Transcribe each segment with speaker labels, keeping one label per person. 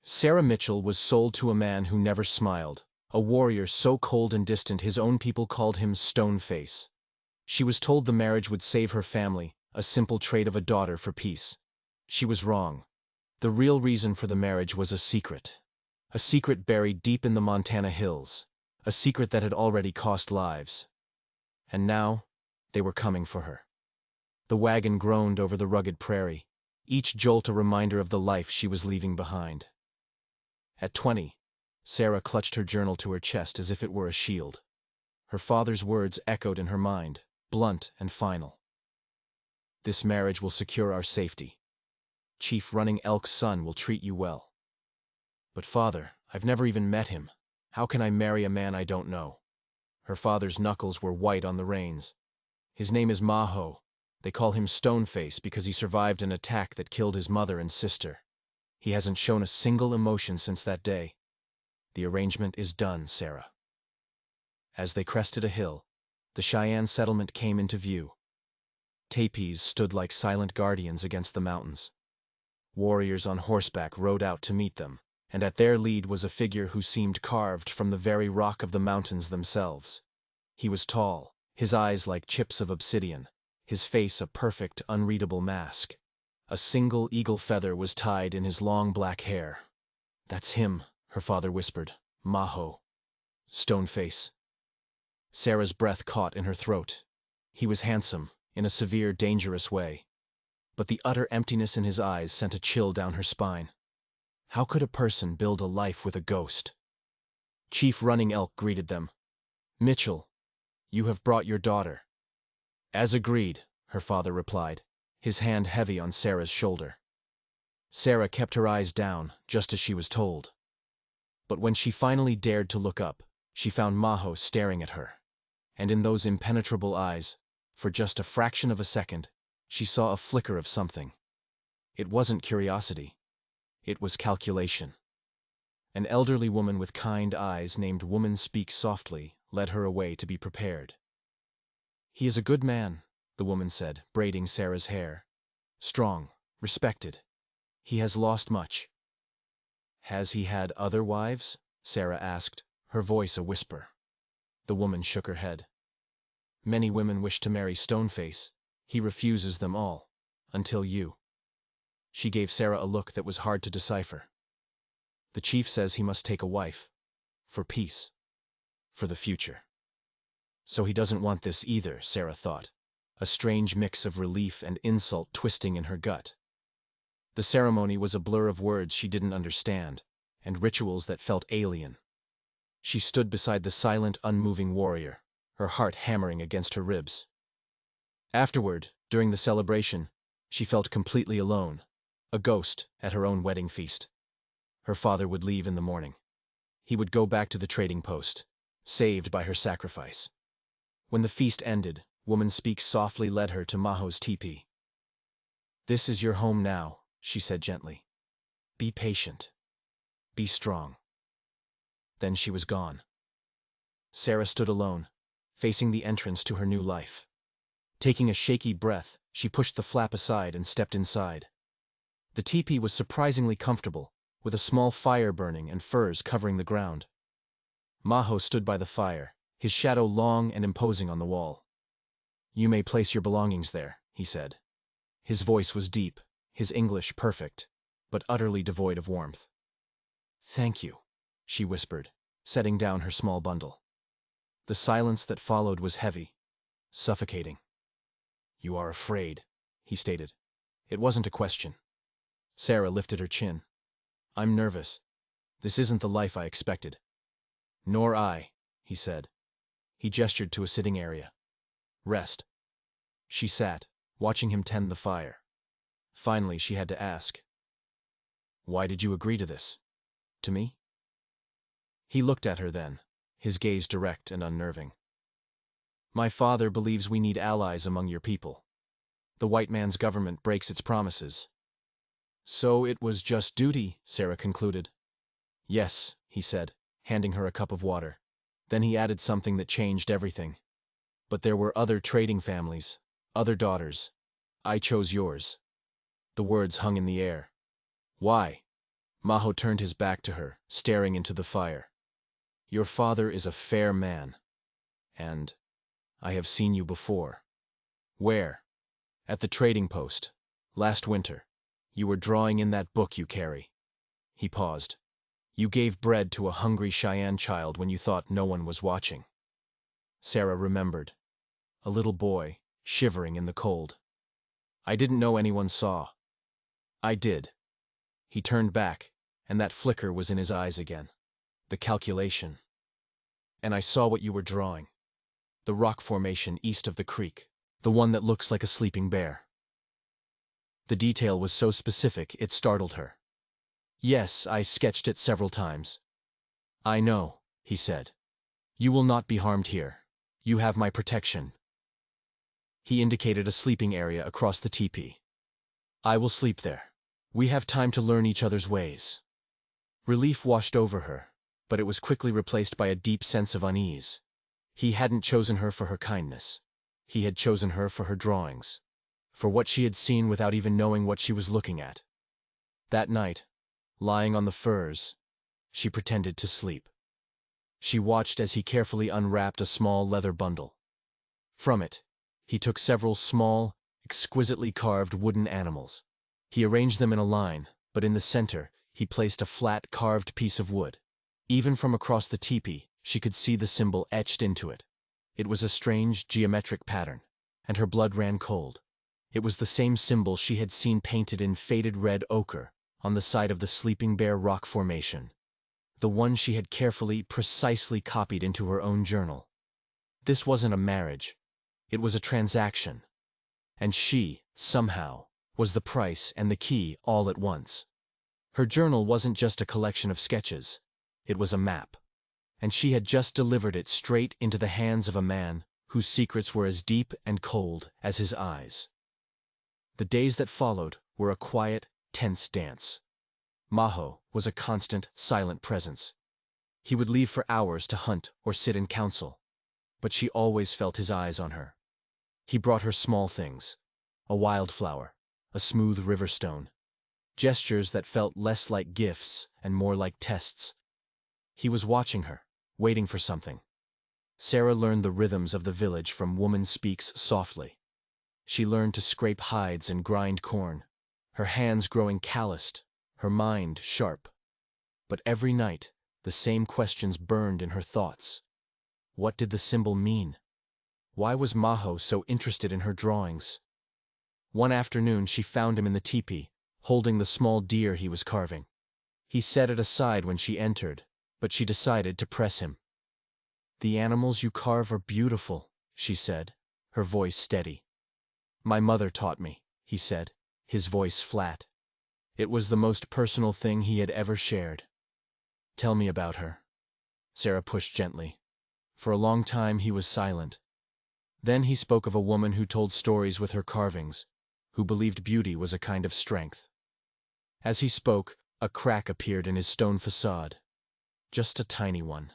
Speaker 1: Sarah Mitchell was sold to a man who never smiled, a warrior so cold and distant his own people called him Stoneface. She was told the marriage would save her family, a simple trade of a daughter for peace. She was wrong. The real reason for the marriage was a secret buried deep in the Montana hills, a secret that had already cost lives. And now, they were coming for her. The wagon groaned over the rugged prairie, each jolt a reminder of the life she was leaving behind. At 20, Sarah clutched her journal to her chest as if it were a shield. Her father's words echoed in her mind, blunt and final. This marriage will secure our safety. Chief Running Elk's son will treat you well. But father, I've never even met him. How can I marry a man I don't know? Her father's knuckles were white on the reins. His name is Maho. They call him Stoneface because he survived an attack that killed his mother and sister. He hasn't shown a single emotion since that day. The arrangement is done, Sarah. As they crested a hill, the Cheyenne settlement came into view. Teepees stood like silent guardians against the mountains. Warriors on horseback rode out to meet them, and at their lead was a figure who seemed carved from the very rock of the mountains themselves. He was tall, his eyes like chips of obsidian, his face a perfect, unreadable mask. A single eagle feather was tied in his long black hair. "That's him," her father whispered. "Maho. Stoneface." Sarah's breath caught in her throat. He was handsome, in a severe, dangerous way. But the utter emptiness in his eyes sent a chill down her spine. How could a person build a life with a ghost? Chief Running Elk greeted them. "Mitchell, you have brought your daughter." "As agreed," her father replied, his hand heavy on Sarah's shoulder. Sarah kept her eyes down, just as she was told. But when she finally dared to look up, she found Maho staring at her. And in those impenetrable eyes, for just a fraction of a second, she saw a flicker of something. It wasn't curiosity. It was calculation. An elderly woman with kind eyes named Woman Speaks Softly led her away to be prepared. "He is a good man," the woman said, braiding Sarah's hair. "Strong, respected. He has lost much." "Has he had other wives?" Sarah asked, her voice a whisper. The woman shook her head. "Many women wish to marry Stoneface. He refuses them all. Until you." She gave Sarah a look that was hard to decipher. "The chief says he must take a wife. For peace. For the future." So he doesn't want this either, Sarah thought, a strange mix of relief and insult twisting in her gut. The ceremony was a blur of words she didn't understand, and rituals that felt alien. She stood beside the silent, unmoving warrior, her heart hammering against her ribs. Afterward, during the celebration, she felt completely alone, a ghost at her own wedding feast. Her father would leave in the morning. He would go back to the trading post, saved by her sacrifice. When the feast ended, Woman Speaks Softly led her to Maho's teepee. "This is your home now," she said gently. "Be patient. Be strong." Then she was gone. Sarah stood alone, facing the entrance to her new life. Taking a shaky breath, she pushed the flap aside and stepped inside. The teepee was surprisingly comfortable, with a small fire burning and furs covering the ground. Maho stood by the fire, his shadow long and imposing on the wall. "You may place your belongings there," he said. His voice was deep, his English perfect, but utterly devoid of warmth. "Thank you," she whispered, setting down her small bundle. The silence that followed was heavy, suffocating. "You are afraid," he stated. It wasn't a question. Sarah lifted her chin. "I'm nervous. This isn't the life I expected." "Nor I," he said. He gestured to a sitting area. "Rest." She sat, watching him tend the fire. Finally, she had to ask, "Why did you agree to this? To me?" He looked at her then, his gaze direct and unnerving. "My father believes we need allies among your people. The white man's government breaks its promises." "So it was just duty," Sarah concluded. "Yes," he said, handing her a cup of water. Then he added something that changed everything. "But there were other trading families, other daughters. I chose yours." The words hung in the air. "Why?" Maho turned his back to her, staring into the fire. Your father is a fair man. And I have seen you before. Where? At the trading post. Last winter. You were drawing in that book you carry. He paused. You gave bread to a hungry Cheyenne child when you thought no one was watching. Sarah remembered. A little boy, shivering in the cold. I didn't know anyone saw. I did. He turned back, and that flicker was in his eyes again. The calculation. And I saw what you were drawing. The rock formation east of the creek. The one that looks like a sleeping bear. The detail was so specific it startled her. Yes, I sketched it several times. I know, he said. You will not be harmed here. You have my protection. He indicated a sleeping area across the teepee. I will sleep there. We have time to learn each other's ways. Relief washed over her, but it was quickly replaced by a deep sense of unease. He hadn't chosen her for her kindness. He had chosen her for her drawings. For what she had seen without even knowing what she was looking at. That night, lying on the furs, she pretended to sleep. She watched as he carefully unwrapped a small leather bundle. From it, he took several small, exquisitely carved wooden animals. He arranged them in a line, but in the center, he placed a flat, carved piece of wood. Even from across the teepee, she could see the symbol etched into it. It was a strange, geometric pattern, and her blood ran cold. It was the same symbol she had seen painted in faded red ochre on the side of the Sleeping Bear rock formation. The one she had carefully, precisely copied into her own journal. This wasn't a marriage. It was a transaction. And she, somehow, was the price and the key all at once. Her journal wasn't just a collection of sketches. It was a map. And she had just delivered it straight into the hands of a man whose secrets were as deep and cold as his eyes. The days that followed were a quiet, tense dance. Maho was a constant, silent presence. He would leave for hours to hunt or sit in council, but she always felt his eyes on her. He brought her small things, a wildflower, a smooth river stone, gestures that felt less like gifts and more like tests. He was watching her, waiting for something. Sarah learned the rhythms of the village from Woman Speaks Softly. She learned to scrape hides and grind corn, her hands growing calloused, her mind sharp. But every night, the same questions burned in her thoughts. What did the symbol mean? Why was Maho so interested in her drawings? One afternoon she found him in the teepee, holding the small deer he was carving. He set it aside when she entered, but she decided to press him. The animals you carve are beautiful, she said, her voice steady. My mother taught me, he said, his voice flat. It was the most personal thing he had ever shared. Tell me about her. Sarah pushed gently. For a long time he was silent. Then he spoke of a woman who told stories with her carvings, who believed beauty was a kind of strength. As he spoke, a crack appeared in his stone facade. Just a tiny one.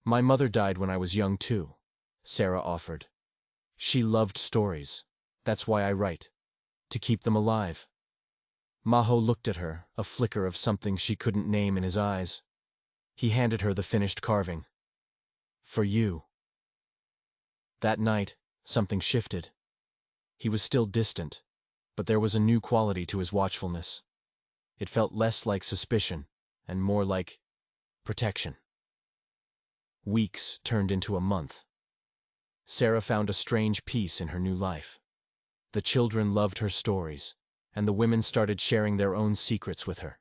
Speaker 1: My mother died when I was young too, Sarah offered. She loved stories. That's why I write. To keep them alive. Maho looked at her, a flicker of something she couldn't name in his eyes. He handed her the finished carving. For you. That night, something shifted. He was still distant, but there was a new quality to his watchfulness. It felt less like suspicion, and more like protection. Weeks turned into a month. Sarah found a strange peace in her new life. The children loved her stories, and the women started sharing their own secrets with her.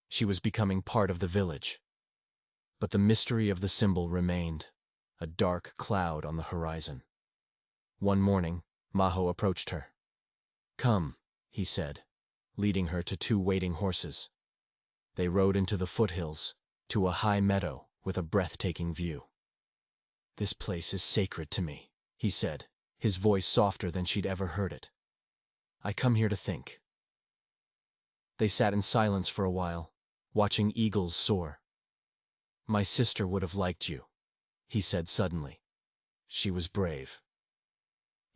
Speaker 1: She was becoming part of the village. But the mystery of the symbol remained, a dark cloud on the horizon. One morning, Maho approached her. Come, he said, leading her to two waiting horses. They rode into the foothills, to a high meadow with a breathtaking view. This place is sacred to me, he said, his voice softer than she'd ever heard it. I come here to think. They sat in silence for a while, watching eagles soar. My sister would have liked you, he said suddenly. She was brave.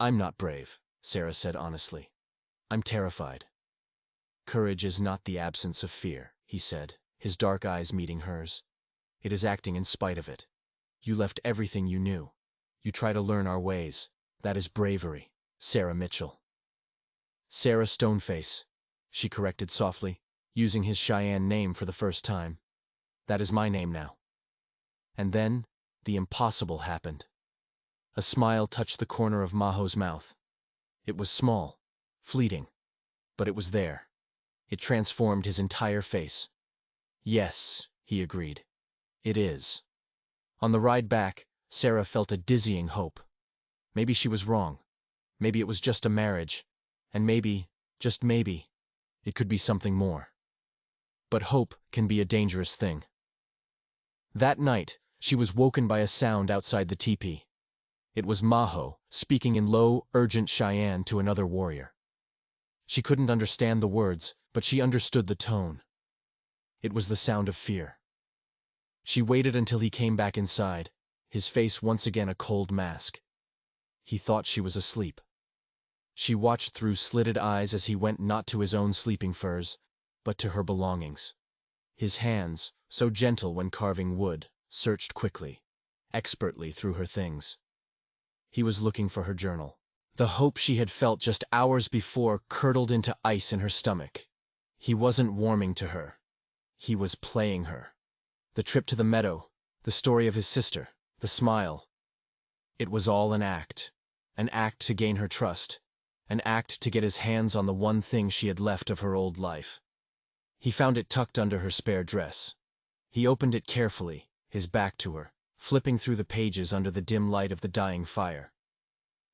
Speaker 1: I'm not brave, Sarah said honestly. I'm terrified. Courage is not the absence of fear, he said, his dark eyes meeting hers. "It is acting in spite of it. You left everything you knew. You try to learn our ways. That is bravery, Sarah Mitchell." "Sarah Stoneface," she corrected softly, using his Cheyenne name for the first time. "That is my name now." And then, the impossible happened. A smile touched the corner of Maho's mouth. It was small, fleeting, but it was there. It transformed his entire face. "Yes," he agreed. "It is." On the ride back, Sarah felt a dizzying hope. Maybe she was wrong. Maybe it was just a marriage. And maybe, just maybe, it could be something more. But hope can be a dangerous thing. That night, she was woken by a sound outside the teepee. It was Maho, speaking in low, urgent Cheyenne to another warrior. She couldn't understand the words, but she understood the tone. It was the sound of fear. She waited until he came back inside, his face once again a cold mask. He thought she was asleep. She watched through slitted eyes as he went not to his own sleeping furs, but to her belongings. His hands, so gentle when carving wood, searched quickly, expertly through her things. He was looking for her journal. The hope she had felt just hours before curdled into ice in her stomach. He wasn't warming to her. He was playing her. The trip to the meadow, the story of his sister, the smile. It was all an act to gain her trust, an act to get his hands on the one thing she had left of her old life. He found it tucked under her spare dress. He opened it carefully, his back to her, flipping through the pages under the dim light of the dying fire.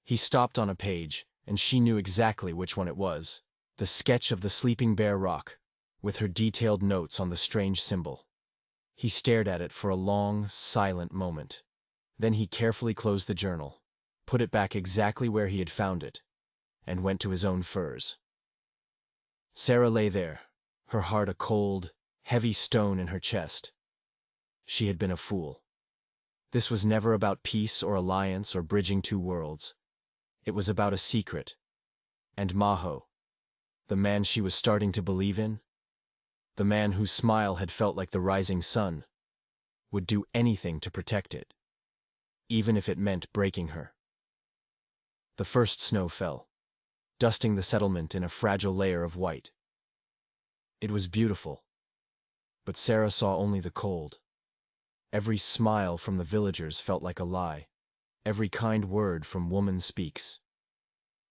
Speaker 1: He stopped on a page, and she knew exactly which one it was, the sketch of the sleeping bear rock, with her detailed notes on the strange symbol. He stared at it for a long, silent moment. Then he carefully closed the journal, put it back exactly where he had found it, and went to his own furs. Sarah lay there, her heart a cold, heavy stone in her chest. She had been a fool. This was never about peace or alliance or bridging two worlds. It was about a secret. And Maho, the man she was starting to believe in, the man whose smile had felt like the rising sun, would do anything to protect it, even if it meant breaking her. The first snow fell, dusting the settlement in a fragile layer of white. It was beautiful, but Sarah saw only the cold. Every smile from the villagers felt like a lie. Every kind word from woman speaks.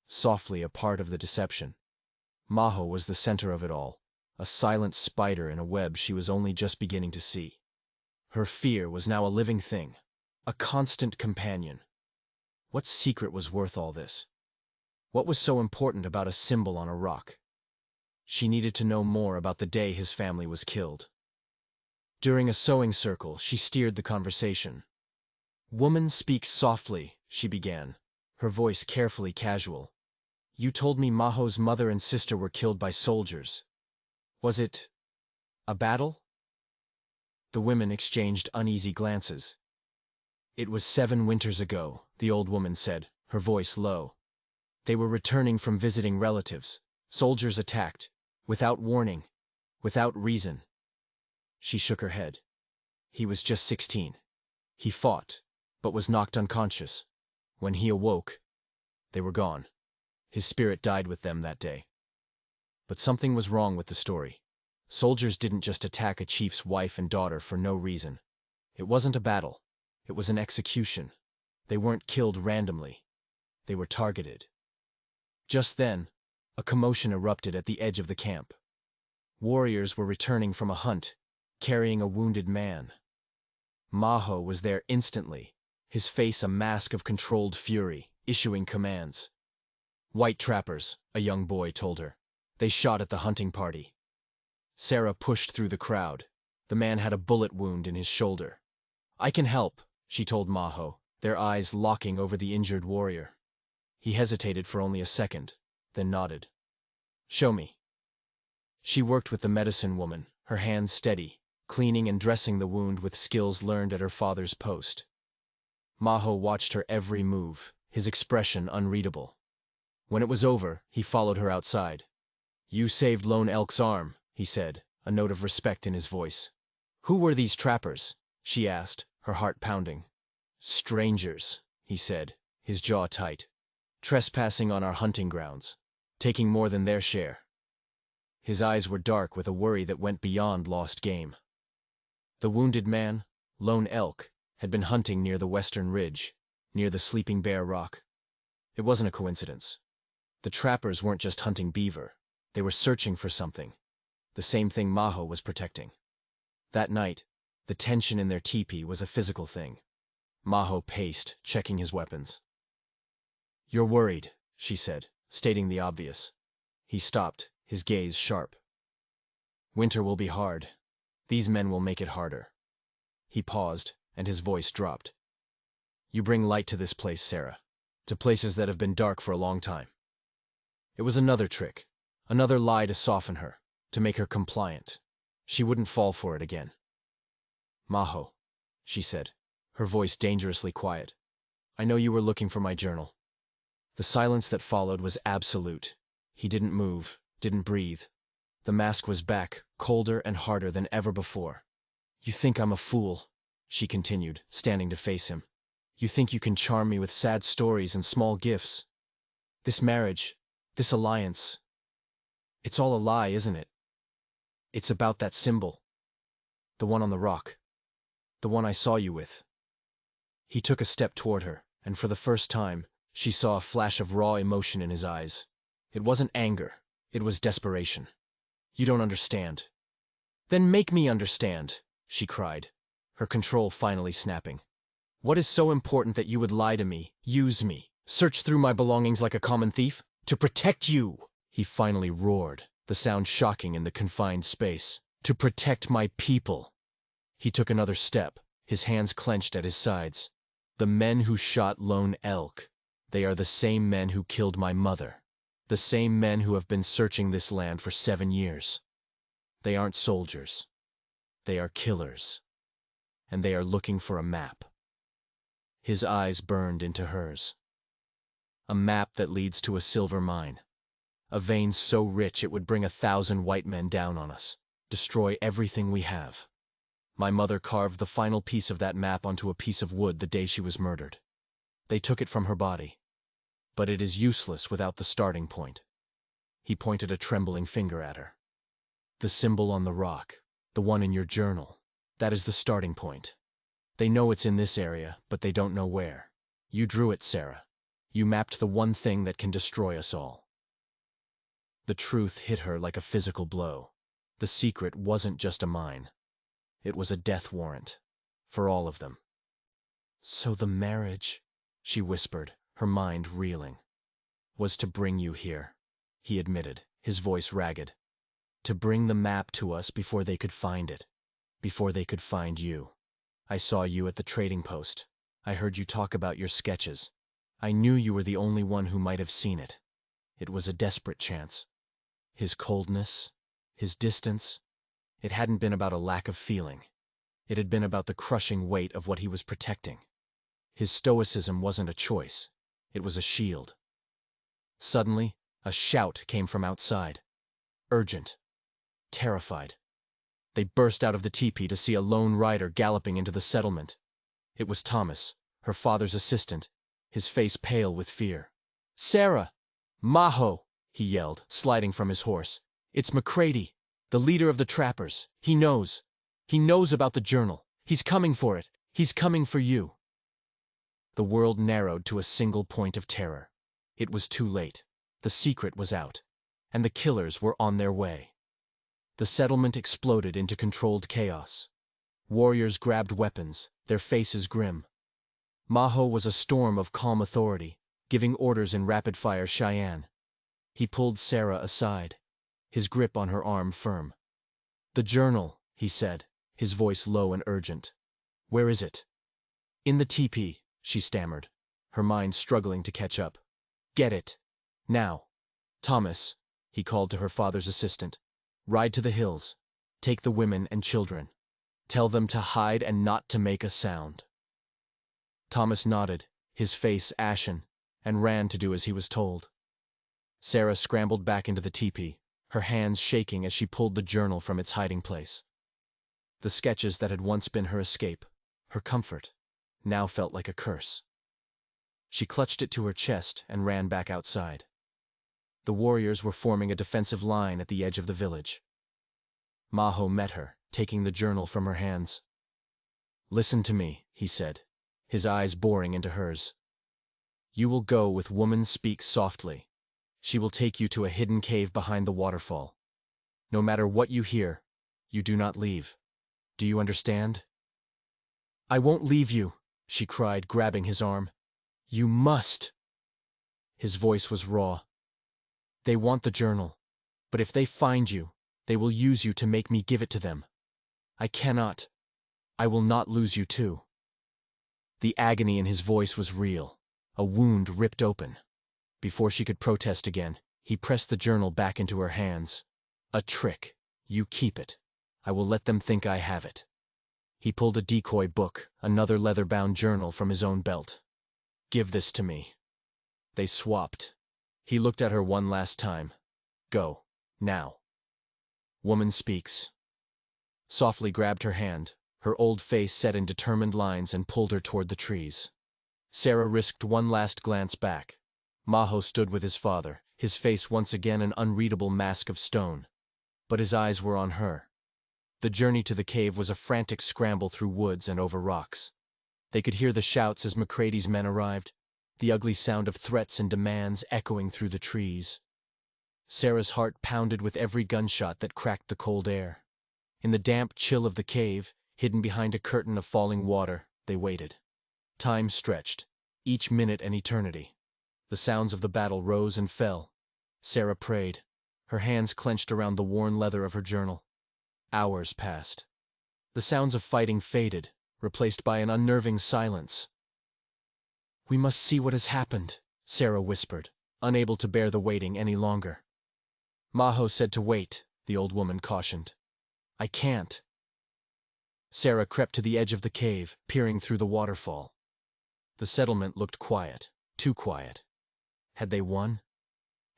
Speaker 1: Softly a part of the deception. Maho was the center of it all, a silent spider in a web she was only just beginning to see. Her fear was now a living thing, a constant companion. What secret was worth all this? What was so important about a symbol on a rock? She needed to know more about the day his family was killed. During a sewing circle, she steered the conversation. "Woman speaks softly," she began, her voice carefully casual. "You told me Maho's mother and sister were killed by soldiers. Was it a battle?" The women exchanged uneasy glances. "It was 7 winters ago," the old woman said, her voice low. "They were returning from visiting relatives. Soldiers attacked, without warning, without reason." She shook her head. "He was just 16. He fought, but was knocked unconscious. When he awoke, they were gone. His spirit died with them that day." But something was wrong with the story. Soldiers didn't just attack a chief's wife and daughter for no reason. It wasn't a battle. It was an execution. They weren't killed randomly. They were targeted. Just then, a commotion erupted at the edge of the camp. Warriors were returning from a hunt, carrying a wounded man. Maho was there instantly, his face a mask of controlled fury, issuing commands. "White trappers," a young boy told her. "They shot at the hunting party." Sarah pushed through the crowd. The man had a bullet wound in his shoulder. "I can help," she told Maho, their eyes locking over the injured warrior. He hesitated for only a second, then nodded. "Show me." She worked with the medicine woman, her hands steady, cleaning and dressing the wound with skills learned at her father's post. Maho watched her every move, his expression unreadable. When it was over, he followed her outside. "You saved Lone Elk's arm," he said, a note of respect in his voice. "Who were these trappers?" she asked, her heart pounding. "Strangers," he said, his jaw tight. "Trespassing on our hunting grounds, taking more than their share." His eyes were dark with a worry that went beyond lost game. The wounded man, Lone Elk, had been hunting near the western ridge, near the Sleeping Bear Rock. It wasn't a coincidence. The trappers weren't just hunting beaver. They were searching for something, the same thing Maho was protecting. That night, the tension in their teepee was a physical thing. Maho paced, checking his weapons. "You're worried," she said, stating the obvious. He stopped, his gaze sharp. "Winter will be hard. These men will make it harder." He paused, and his voice dropped. "You bring light to this place, Sarah, to places that have been dark for a long time." It was another trick, another lie to soften her, to make her compliant. She wouldn't fall for it again. "Maho," she said, her voice dangerously quiet, "I know you were looking for my journal." The silence that followed was absolute. He didn't move, didn't breathe. The mask was back, colder and harder than ever before. "You think I'm a fool," she continued, standing to face him. "You think you can charm me with sad stories and small gifts. This marriage, this alliance, it's all a lie, isn't it? It's about that symbol. The one on the rock. The one I saw you with." He took a step toward her, and for the first time, she saw a flash of raw emotion in his eyes. It wasn't anger, it was desperation. "You don't understand." "Then make me understand," she cried, her control finally snapping. "What is so important that you would lie to me, use me, search through my belongings like a common thief? To protect you!" He finally roared, the sound shocking in the confined space. "To protect my people!" He took another step, his hands clenched at his sides. "The men who shot Lone Elk, they are the same men who killed my mother. The same men who have been searching this land for 7 years. They aren't soldiers. They are killers. And they are looking for a map." His eyes burned into hers. "A map that leads to a silver mine. A vein so rich it would bring 1,000 white men down on us, destroy everything we have. My mother carved the final piece of that map onto a piece of wood the day she was murdered. They took it from her body. But it is useless without the starting point." He pointed a trembling finger at her. "The symbol on the rock, the one in your journal, that is the starting point. They know it's in this area, but they don't know where. You drew it, Sarah. You mapped the one thing that can destroy us all." The truth hit her like a physical blow. The secret wasn't just a mine. It was a death warrant. For all of them. "So the marriage," she whispered, her mind reeling, "was to bring you here," he admitted, his voice ragged. "To bring the map to us before they could find it. Before they could find you. I saw you at the trading post. I heard you talk about your sketches. I knew you were the only one who might have seen it. It was a desperate chance." His coldness, his distance, it hadn't been about a lack of feeling. It had been about the crushing weight of what he was protecting. His stoicism wasn't a choice. It was a shield. Suddenly, a shout came from outside. Urgent. Terrified. They burst out of the teepee to see a lone rider galloping into the settlement. It was Thomas, her father's assistant, his face pale with fear. "Sarah! Maho!" he yelled, sliding from his horse. "It's McCready, the leader of the trappers. He knows. He knows about the journal. He's coming for it. He's coming for you." The world narrowed to a single point of terror. It was too late. The secret was out. And the killers were on their way. The settlement exploded into controlled chaos. Warriors grabbed weapons, their faces grim. Maho was a storm of calm authority, giving orders in rapid-fire Cheyenne. He pulled Sarah aside, his grip on her arm firm. "The journal," he said, his voice low and urgent. "Where is it?" "In the teepee," she stammered, her mind struggling to catch up. "Get it. Now. Thomas," he called to her father's assistant, "ride to the hills. Take the women and children. Tell them to hide and not to make a sound." Thomas nodded, his face ashen, and ran to do as he was told. Sarah scrambled back into the teepee, her hands shaking as she pulled the journal from its hiding place. The sketches that had once been her escape, her comfort, now felt like a curse. She clutched it to her chest and ran back outside. The warriors were forming a defensive line at the edge of the village. Maho met her, taking the journal from her hands. "Listen to me," he said, his eyes boring into hers. "You will go with Woman Speaks Softly. She will take you to a hidden cave behind the waterfall. No matter what you hear, you do not leave. Do you understand?" "I won't leave you," she cried, grabbing his arm. "You must." His voice was raw. "They want the journal, but if they find you, they will use you to make me give it to them. I cannot. I will not lose you too." The agony in his voice was real. A wound ripped open. Before she could protest again, he pressed the journal back into her hands. "A trick. You keep it. I will let them think I have it." He pulled a decoy book, another leather-bound journal from his own belt. "Give this to me." They swapped. He looked at her one last time. "Go. Now." Woman Speaks. Softly grabbed her hand, her old face set in determined lines, and pulled her toward the trees. Sarah risked one last glance back. Maho stood with his father, his face once again an unreadable mask of stone. But his eyes were on her. The journey to the cave was a frantic scramble through woods and over rocks. They could hear the shouts as McCrady's men arrived, the ugly sound of threats and demands echoing through the trees. Sarah's heart pounded with every gunshot that cracked the cold air. In the damp chill of the cave, hidden behind a curtain of falling water, they waited. Time stretched, each minute an eternity. The sounds of the battle rose and fell. Sarah prayed, her hands clenched around the worn leather of her journal. Hours passed. The sounds of fighting faded, replaced by an unnerving silence. "We must see what has happened," Sarah whispered, unable to bear the waiting any longer. "Maho said to wait," the old woman cautioned. "I can't." Sarah crept to the edge of the cave, peering through the waterfall. The settlement looked quiet, too quiet. Had they won?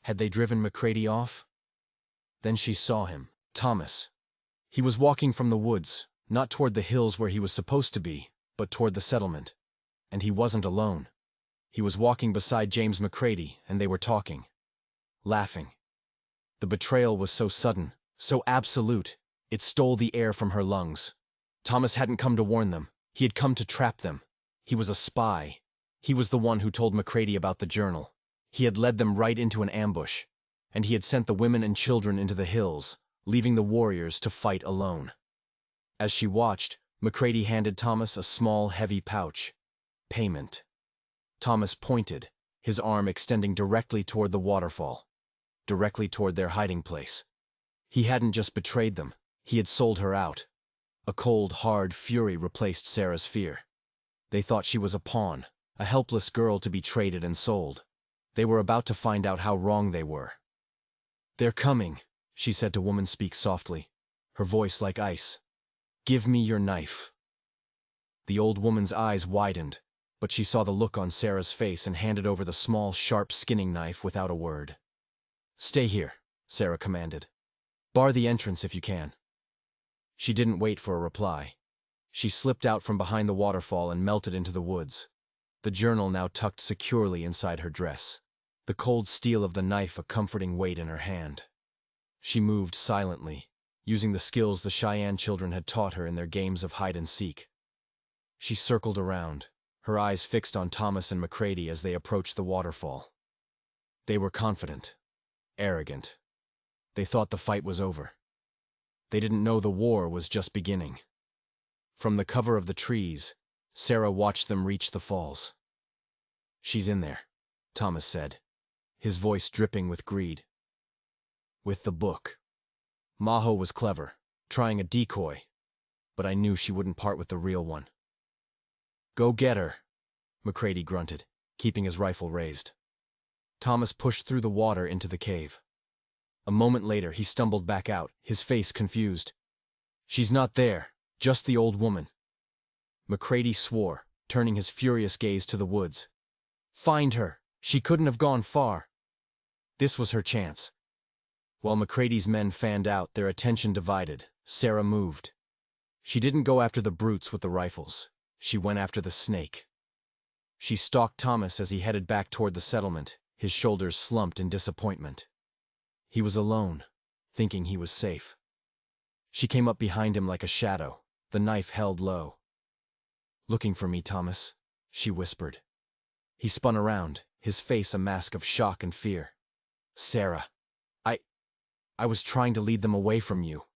Speaker 1: Had they driven McCrady off? Then she saw him, Thomas. He was walking from the woods, not toward the hills where he was supposed to be, but toward the settlement. And he wasn't alone. He was walking beside James McCrady, and they were talking. Laughing. The betrayal was so sudden, so absolute, it stole the air from her lungs. Thomas hadn't come to warn them. He had come to trap them. He was a spy. He was the one who told McCrady about the journal. He had led them right into an ambush. And he had sent the women and children into the hills, leaving the warriors to fight alone. As she watched, McCrady handed Thomas a small, heavy pouch. Payment. Thomas pointed, his arm extending directly toward the waterfall, directly toward their hiding place. He hadn't just betrayed them, he had sold her out. A cold, hard fury replaced Sarah's fear. They thought she was a pawn, a helpless girl to be traded and sold. They were about to find out how wrong they were. "They're coming," she said to Woman Speaks Softly, her voice like ice. "Give me your knife." The old woman's eyes widened, but she saw the look on Sarah's face and handed over the small, sharp skinning knife without a word. "Stay here," Sarah commanded. "Bar the entrance if you can." She didn't wait for a reply. She slipped out from behind the waterfall and melted into the woods, the journal now tucked securely inside her dress, the cold steel of the knife a comforting weight in her hand. She moved silently, using the skills the Cheyenne children had taught her in their games of hide and seek. She circled around, her eyes fixed on Thomas and McCrady as they approached the waterfall. They were confident, arrogant. They thought the fight was over. They didn't know the war was just beginning. From the cover of the trees, Sarah watched them reach the falls. "She's in there," Thomas said, his voice dripping with greed. "With the book. Maho was clever, trying a decoy, but I knew she wouldn't part with the real one." "Go get her," McCrady grunted, keeping his rifle raised. Thomas pushed through the water into the cave. A moment later, he stumbled back out, his face confused. "She's not there, just the old woman." McCrady swore, turning his furious gaze to the woods. "Find her! She couldn't have gone far." This was her chance. While McCready's men fanned out, their attention divided. Sarah moved. She didn't go after the brutes with the rifles. She went after the snake. She stalked Thomas as he headed back toward the settlement, his shoulders slumped in disappointment. He was alone, thinking he was safe. She came up behind him like a shadow, the knife held low. "Looking for me, Thomas?" she whispered. He spun around, his face a mask of shock and fear. "Sarah, I was trying to lead them away from you."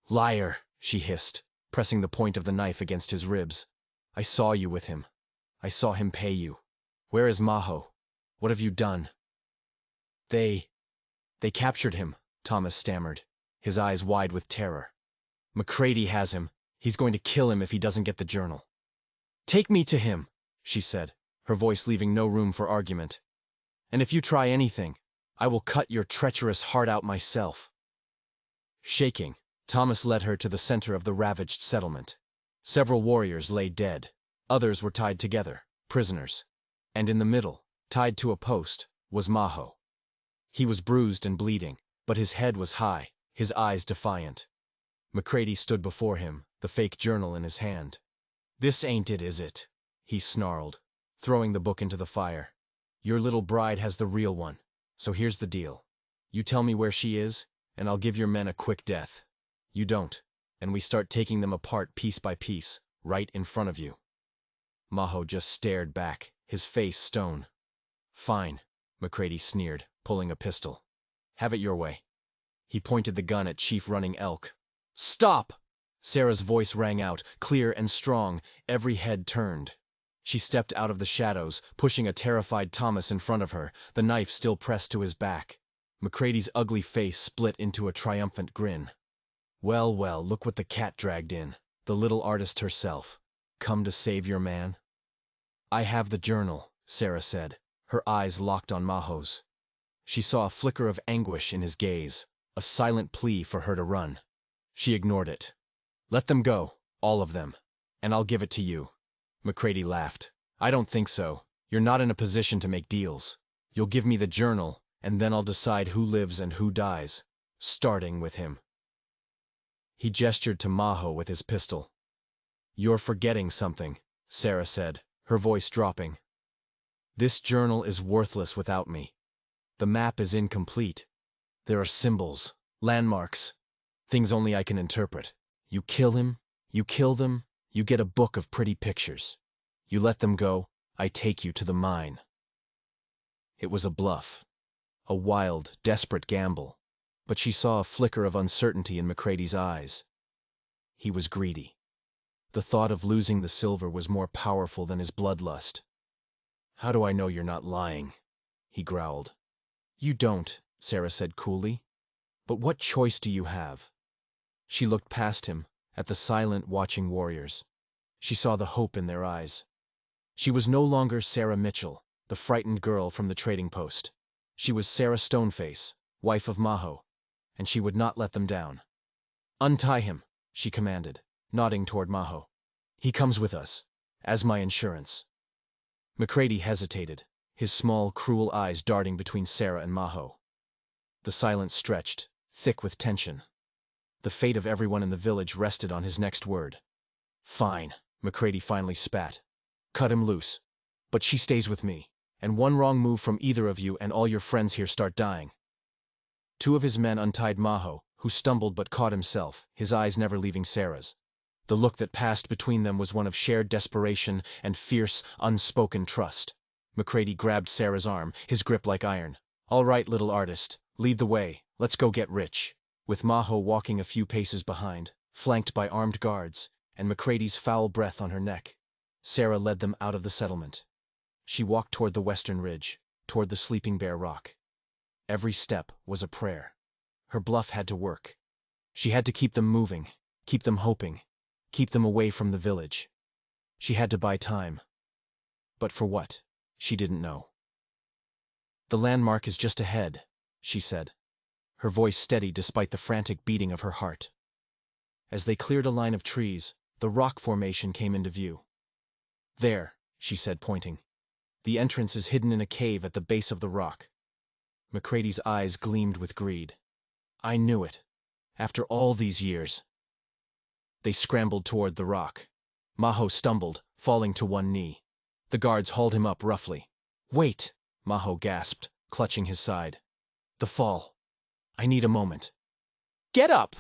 Speaker 1: "Liar," she hissed, pressing the point of the knife against his ribs. "I saw you with him. I saw him pay you. Where is Maho? What have you done?" They captured him," Thomas stammered, his eyes wide with terror. "McCready has him. He's going to kill him if he doesn't get the journal." "Take me to him," she said, her voice leaving no room for argument. "And if you try anything, I will cut your treacherous heart out myself." Shaking, Thomas led her to the center of the ravaged settlement. Several warriors lay dead. Others were tied together, prisoners. And in the middle, tied to a post, was Maho. He was bruised and bleeding, but his head was high, his eyes defiant. McCready stood before him, the fake journal in his hand. "This ain't it, is it?" he snarled, throwing the book into the fire. "Your little bride has the real one. So here's the deal. You tell me where she is, and I'll give your men a quick death. You don't, and we start taking them apart piece by piece, right in front of you." Maho just stared back, his face stone. "Fine," McCready sneered, pulling a pistol. "Have it your way." He pointed the gun at Chief Running Elk. "Stop!" Sarah's voice rang out, clear and strong, every head turned. She stepped out of the shadows, pushing a terrified Thomas in front of her, the knife still pressed to his back. McCready's ugly face split into a triumphant grin. "Well, well, look what the cat dragged in, the little artist herself. Come to save your man?" "I have the journal," Sarah said, her eyes locked on Maho's. She saw a flicker of anguish in his gaze, a silent plea for her to run. She ignored it. "Let them go, all of them, and I'll give it to you." McCready laughed. "I don't think so. You're not in a position to make deals. You'll give me the journal, and then I'll decide who lives and who dies, starting with him." He gestured to Maho with his pistol. "You're forgetting something," Sarah said, her voice dropping. "This journal is worthless without me. The map is incomplete. There are symbols, landmarks, things only I can interpret. You kill him, you kill them, you get a book of pretty pictures. You let them go, I take you to the mine." It was a bluff, a wild, desperate gamble, but she saw a flicker of uncertainty in McCready's eyes. He was greedy. The thought of losing the silver was more powerful than his bloodlust. "How do I know you're not lying?" he growled. "You don't," Sarah said coolly. "But what choice do you have?" She looked past him, at the silent, watching warriors. She saw the hope in their eyes. She was no longer Sarah Mitchell, the frightened girl from the trading post. She was Sarah Stoneface, wife of Maho, and she would not let them down. "Untie him," she commanded, nodding toward Maho. "He comes with us, as my insurance." McCready hesitated, his small, cruel eyes darting between Sarah and Maho. The silence stretched, thick with tension. The fate of everyone in the village rested on his next word. "Fine," McCready finally spat. "Cut him loose. But she stays with me, and one wrong move from either of you and all your friends here start dying." Two of his men untied Maho, who stumbled but caught himself, his eyes never leaving Sarah's. The look that passed between them was one of shared desperation and fierce, unspoken trust. McCready grabbed Sarah's arm, his grip like iron. "All right, little artist, lead the way. Let's go get rich." With Maho walking a few paces behind, flanked by armed guards, and McCready's foul breath on her neck, Sarah led them out of the settlement. She walked toward the western ridge, toward the Sleeping Bear Rock. Every step was a prayer. Her bluff had to work. She had to keep them moving, keep them hoping, keep them away from the village. She had to buy time. But for what? She didn't know. "The landmark is just ahead," she said, her voice steady despite the frantic beating of her heart. As they cleared a line of trees, the rock formation came into view. "There," she said, pointing. "The entrance is hidden in a cave at the base of the rock." McCready's eyes gleamed with greed. I knew it. After all these years. They scrambled toward the rock. Maho stumbled, falling to one knee. The guards hauled him up roughly. Wait, Maho gasped, clutching his side. The fall. I need a moment. Get up!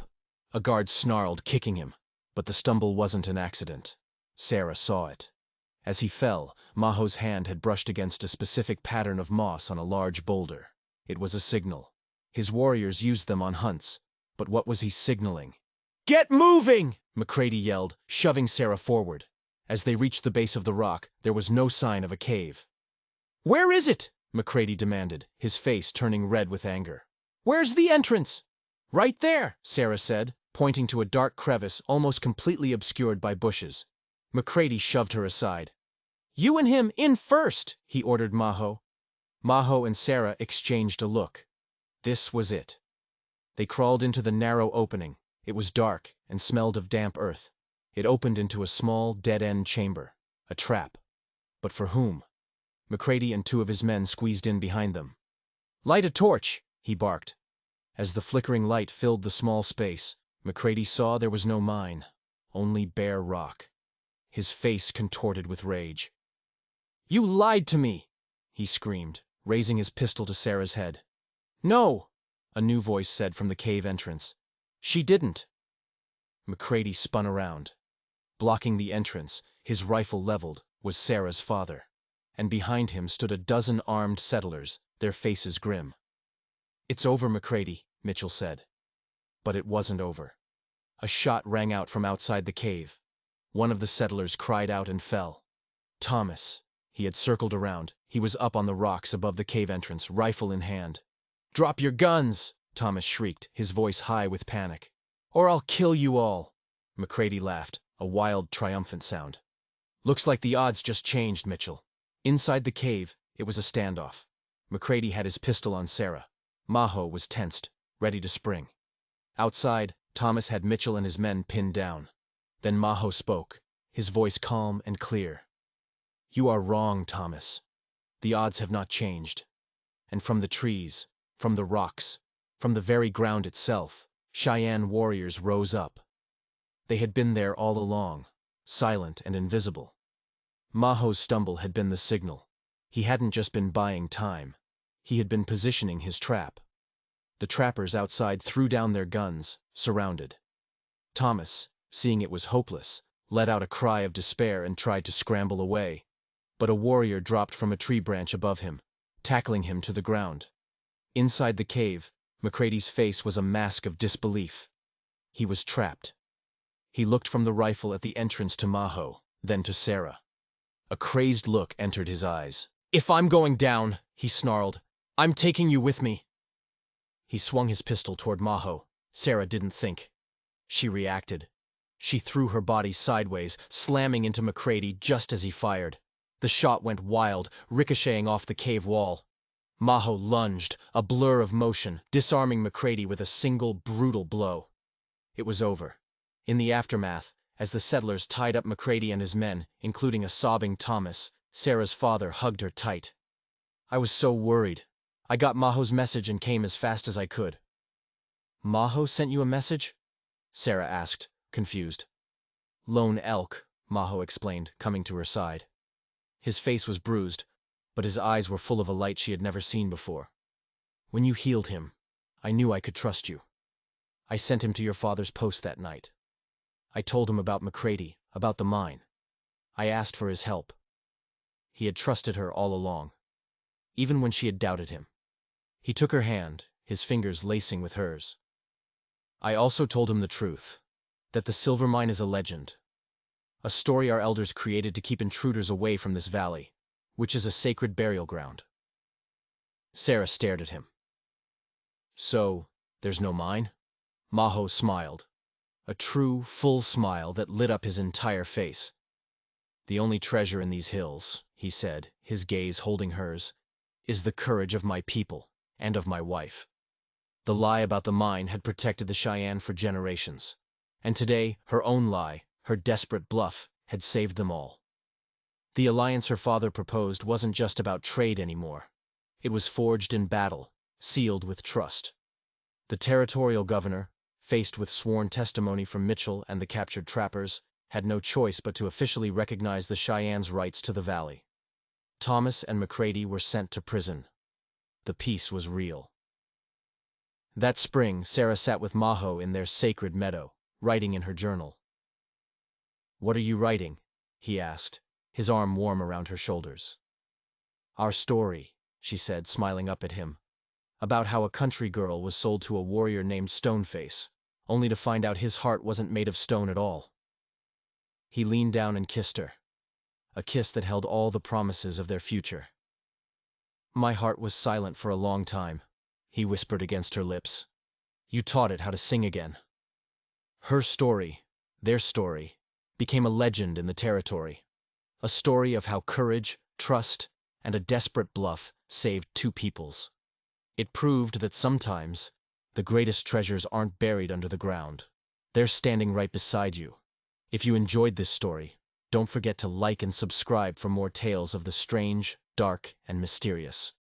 Speaker 1: A guard snarled, kicking him. But the stumble wasn't an accident. Sarah saw it. As he fell, Maho's hand had brushed against a specific pattern of moss on a large boulder. It was a signal. His warriors used them on hunts. But what was he signaling? Get moving! McCready yelled, shoving Sarah forward. As they reached the base of the rock, there was no sign of a cave. Where is it? McCready demanded, his face turning red with anger. Where's the entrance? Right there, Sarah said, pointing to a dark crevice almost completely obscured by bushes. McCready shoved her aside. You and him in first, he ordered Maho. Maho and Sarah exchanged a look. This was it. They crawled into the narrow opening. It was dark and smelled of damp earth. It opened into a small, dead-end chamber. A trap. But for whom? McCready and two of his men squeezed in behind them. Light a torch, he barked. As the flickering light filled the small space, McCready saw there was no mine, only bare rock. His face contorted with rage. You lied to me, he screamed, raising his pistol to Sarah's head. No, a new voice said from the cave entrance. She didn't. McCready spun around. Blocking the entrance, his rifle leveled, was Sarah's father. And behind him stood a dozen armed settlers, their faces grim. It's over, McCready, Mitchell said. But it wasn't over. A shot rang out from outside the cave. One of the settlers cried out and fell. Thomas. He had circled around. He was up on the rocks above the cave entrance, rifle in hand. Drop your guns, Thomas shrieked, his voice high with panic. Or I'll kill you all. McCready laughed, a wild, triumphant sound. Looks like the odds just changed, Mitchell. Inside the cave, it was a standoff. McCready had his pistol on Sarah. Maho was tensed, ready to spring. Outside, Thomas had Mitchell and his men pinned down. Then Maho spoke, his voice calm and clear. You are wrong, Thomas. The odds have not changed. And from the trees, from the rocks, from the very ground itself, Cheyenne warriors rose up. They had been there all along, silent and invisible. Maho's stumble had been the signal. He hadn't just been buying time. He had been positioning his trap. The trappers outside threw down their guns, surrounded. Thomas, seeing it was hopeless, let out a cry of despair and tried to scramble away. But a warrior dropped from a tree branch above him, tackling him to the ground. Inside the cave, McCready's face was a mask of disbelief. He was trapped. He looked from the rifle at the entrance to Maho, then to Sarah. A crazed look entered his eyes. If I'm going down, he snarled, I'm taking you with me. He swung his pistol toward Maho. Sarah didn't think. She reacted. She threw her body sideways, slamming into McCready just as he fired. The shot went wild, ricocheting off the cave wall. Maho lunged, a blur of motion, disarming McCready with a single, brutal blow. It was over. In the aftermath, as the settlers tied up McCready and his men, including a sobbing Thomas, Sarah's father hugged her tight. I was so worried. I got Maho's message and came as fast as I could. Maho sent you a message? Sarah asked, confused. Lone Elk, Maho explained, coming to her side. His face was bruised, but his eyes were full of a light she had never seen before. When you healed him, I knew I could trust you. I sent him to your father's post that night. I told him about McCready, about the mine. I asked for his help. He had trusted her all along, even when she had doubted him. He took her hand, his fingers lacing with hers. I also told him the truth, that the silver mine is a legend, a story our elders created to keep intruders away from this valley, which is a sacred burial ground. Sarah stared at him. So, there's no mine? Maho smiled, a true, full smile that lit up his entire face. The only treasure in these hills, he said, his gaze holding hers, is the courage of my people and of my wife. The lie about the mine had protected the Cheyenne for generations, and today her own lie, her desperate bluff, had saved them all. The alliance her father proposed wasn't just about trade anymore. It was forged in battle, sealed with trust. The territorial governor, faced with sworn testimony from Mitchell and the captured trappers, had no choice but to officially recognize the Cheyennes' rights to the valley. Thomas and McCready were sent to prison. The peace was real. That spring, Sarah sat with Maho in their sacred meadow, writing in her journal. "What are you writing?" he asked, his arm warm around her shoulders. "Our story," she said, smiling up at him, "about how a country girl was sold to a warrior named Stoneface, only to find out his heart wasn't made of stone at all." He leaned down and kissed her, a kiss that held all the promises of their future. "My heart was silent for a long time," he whispered against her lips. "You taught it how to sing again." Her story, their story, became a legend in the territory. A story of how courage, trust, and a desperate bluff saved two peoples. It proved that sometimes the greatest treasures aren't buried under the ground. They're standing right beside you. If you enjoyed this story, don't forget to like and subscribe for more tales of the strange, dark, and mysterious.